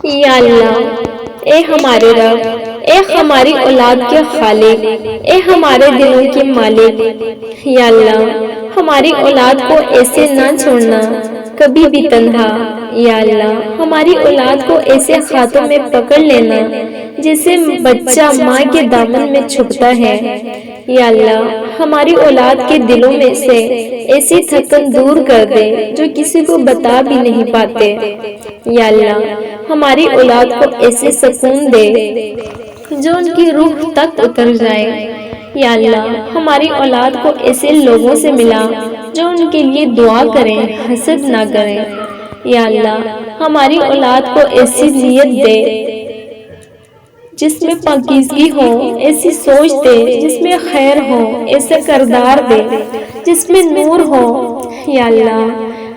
یا اللہ، اے ہمارے رب، اے ہماری اولاد کے خالق، اے ہمارے دلوں کے مالک، یا اللہ ہماری اولاد کو ایسے نہ چھوڑنا کبھی بھی تنہا۔ یا اللہ ہماری اولاد کو ایسے ہاتھوں میں پکڑ لینا جیسے بچہ ماں کے دامن میں چھپتا ہے۔ یا اللہ ہماری اولاد کے دلوں میں سے ایسی تھکن دور کر دے جو کسی کو بتا بھی نہیں پاتے۔ یا اللہ ہماری اولاد کو ایسے سکون دے جو ان کی روح تک اتر جائے۔ یا اللہ ہماری اولاد کو ایسے لوگوں سے ملا جو ان کے لیے دعا کریں، حسد نہ کریں۔ یا اللہ ہماری اولاد کو ایسی نیت دے جس میں پاکیزگی ہو، ایسی سوچ دے جس میں خیر ہو، ایسا کردار دے جس میں نور ہو۔ یا اللہ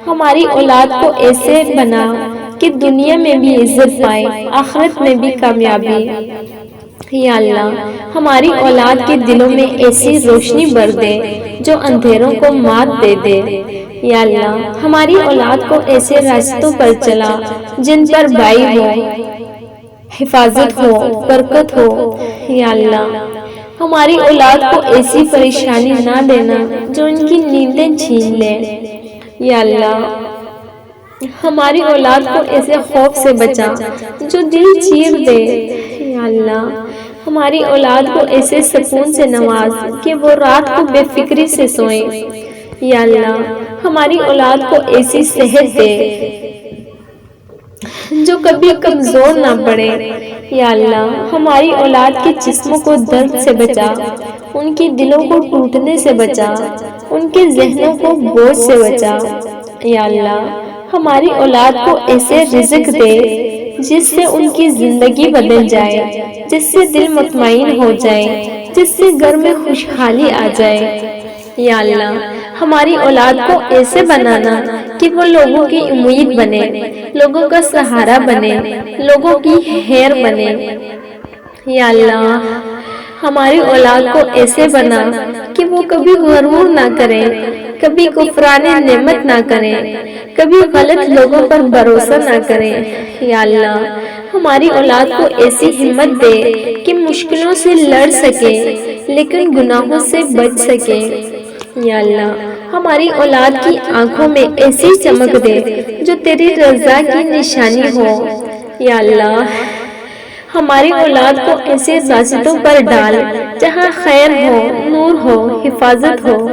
ہماری اولاد کو ایسے بنا کہ دنیا میں بھی عزت پائے، آخرت میں بھی کامیابی۔ یا اللہ ہماری اولاد کے دلوں میں ایسی روشنی بھر دے جو اندھیروں کو مات دے دے۔ یا اللہ ہماری اولاد کو ایسے راستوں پر چلا جن پر بھائی ہو، حفاظت ہو، برکت ہو۔ یا اللہ ہماری اولاد کو ایسی پریشانی نہ دینا جو ان کی نیندیں چھین لے۔ یا اللہ ہماری اولاد کو ایسے خوف سے بچا جو دل چیر دے۔ یا اللہ ہماری اولاد کو ایسے سکون سے نواز کہ وہ رات کو بے فکری سے سوئیں۔ یا اللہ ہماری اولاد کو ایسی صحت دے جو کبھی کمزور نہ پڑے۔ یا اللہ ہماری اولاد کے جسموں کو درد سے بچا، ان کے دلوں کو ٹوٹنے سے بچا، ان کے ذہنوں کو بوجھ سے بچا۔ یا اللہ ہماری اولاد کو ایسے رزق دے جس سے ان کی زندگی بدل جائے، جس سے دل مطمئن ہو جائے، جس سے گھر میں خوشحالی آ جائے۔ یا اللہ ہماری اولاد کو ایسے بنانا کہ وہ لوگوں کی امید بنے، لوگوں کا سہارا بنے، لوگوں کی خیر بنے۔ یا اللہ ہماری اولاد کو ایسے بنا کہ وہ کبھی غرور نہ کریں، کبھی کفران نعمت نہ کریں، کبھی غلط لوگوں پر بھروسہ نہ کریں۔ یا اللہ ہماری اولاد کو ایسی ہمت دے کہ مشکلوں سے لڑ سکے لیکن گناہوں سے بچ سکے۔ یا اللہ ہماری اولاد کی آنکھوں میں ایسی چمک دے جو تیری رضا کی نشانی ہو۔ یا اللہ ہماری اولاد کو ایسے راستوں پر ڈال جہاں خیر ہو، نور ہو، حفاظت ہو۔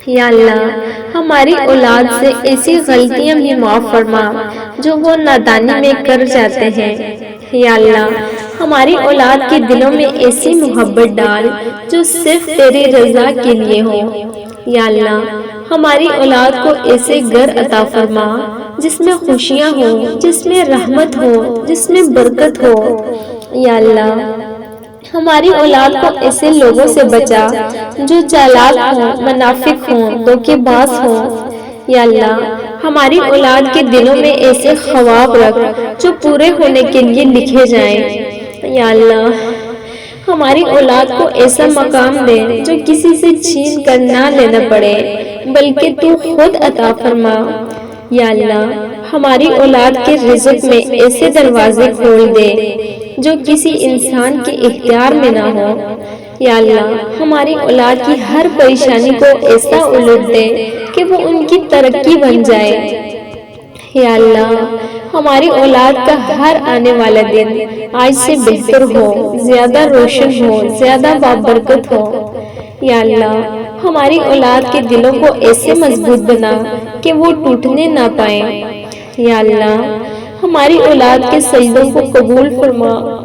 یا اللہ ہماری اولاد سے ایسی غلطیاں بھی معاف فرما جو وہ نادانی میں کر جاتے ہیں۔ یا اللہ ہماری اولاد کے دلوں میں ایسی محبت ڈال جو صرف تیری رضا کے لیے ہو۔ یا اللہ ہماری اولاد کو ایسے گھر عطا فرما جس میں خوشیاں ہوں، جس میں رحمت ہو، جس میں برکت ہو۔ یا اللہ ہماری اولاد کو ایسے لوگوں سے بچا جو چالاک ہوں، منافق ہوں، دھوکے باز ہوں۔ یا اللہ ہماری اولاد کے دلوں میں ایسے خواب رکھ جو پورے ہونے کے لیے لکھے جائیں۔ یا اللہ ہماری اولاد کو ایسا مقام دے جو کسی سے چھین کر نہ لینا پڑے بلکہ تو خود عطا فرما۔ یا اللہ ہماری اولاد کے رزق میں ایسے دروازے کھول دے جو کسی انسان کے اختیار میں نہ ہو۔ یا اللہ ہماری اولاد کی ہر پریشانی کو ایسا الٹ دے کہ وہ ان کی ترقی بن جائے۔ یا اللہ ہماری اولاد کا ہر آنے والا دن آج سے بہتر ہو، زیادہ روشن ہو، زیادہ بابرکت ہو۔ یا اللہ ہماری اولاد کے دلوں کو ایسے مضبوط بنا کہ وہ ٹوٹنے نہ پائیں۔ یا اللہ ہماری اولاد کے سجدوں کو قبول فرما،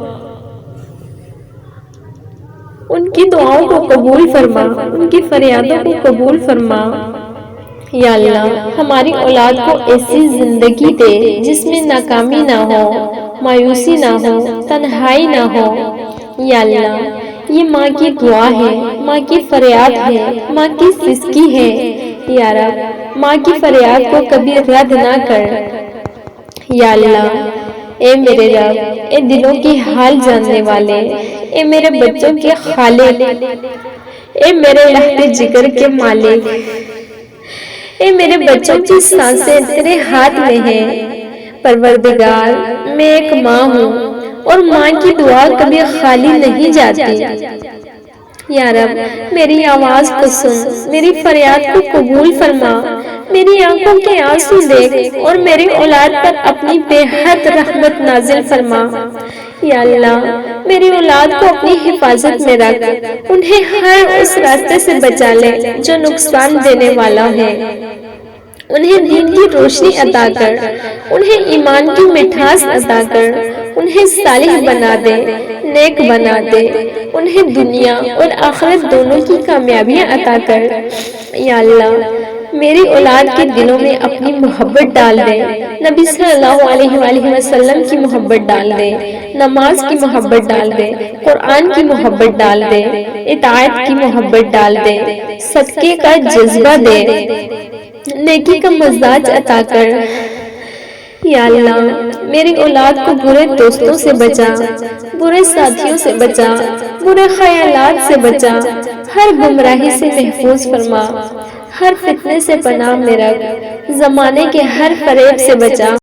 ان کی دعاؤں کو قبول فرما، ان کی فریادوں کو قبول فرما۔ یا اللہ ہماری اولاد کو ایسی زندگی دے جس میں ناکامی نہ ہو، مایوسی نہ ہو، تنہائی نہ ہو۔ یا اللہ یہ ماں کی دعا ہے، ماں کی فریاد ہے، ماں کی سسکی ہے۔ یا رب ماں کی فریاد کو کبھی رد نہ کر۔ یا اللہ اے میرے رب، اے دلوں کی حال جاننے والے، اے میرے بچوں کے خالق، اے میرے لہتے جگر کے مالک، اے میرے بچوں کی سانسیں تیرے ہاتھ میں ہیں۔ پروردگار، میں ایک ماں ہوں اور ماں کی دعا کبھی خالی نہیں جاتی۔ یا رب، میری آواز کو سن، میری فریاد کو قبول فرما، میری آنکھوں کے آنسو دیکھ اور میری اولاد پر اپنی بے حد رحمت نازل فرما۔ یا اللہ، میری اولاد کو اپنی حفاظت میں رکھ، انہیں ہر اس راستے سے بچا لے جو نقصان دینے والا ہے۔ انہیں دین کی روشنی عطا کر، انہیں ایمان کی مٹھاس عطا کر، انہیں صالح بنا دے، نیک بنا دے، انہیں دنیا اور آخرت دونوں کی کامیابیاں عطا کر۔ یا اللہ، میری اولاد کے دلوں میں اپنی محبت ڈال دے، نبی صلی اللہ علیہ وآلہ وسلم کی محبت ڈال دے، نماز کی محبت ڈال دے، قرآن کی محبت ڈال دے، اطاعت کی محبت ڈال دے، صدقے کا جذبہ دے، نیکی کا مزاج عطا کر۔ یا اللہ، میری اولاد کو برے دوستوں سے بچا، برے ساتھیوں سے بچا، برے خیالات سے بچا، ہر گمراہی سے محفوظ فرما، ہر فتنے سے پناہ میں رکھ، زمانے کے ہر فریب سے بچا۔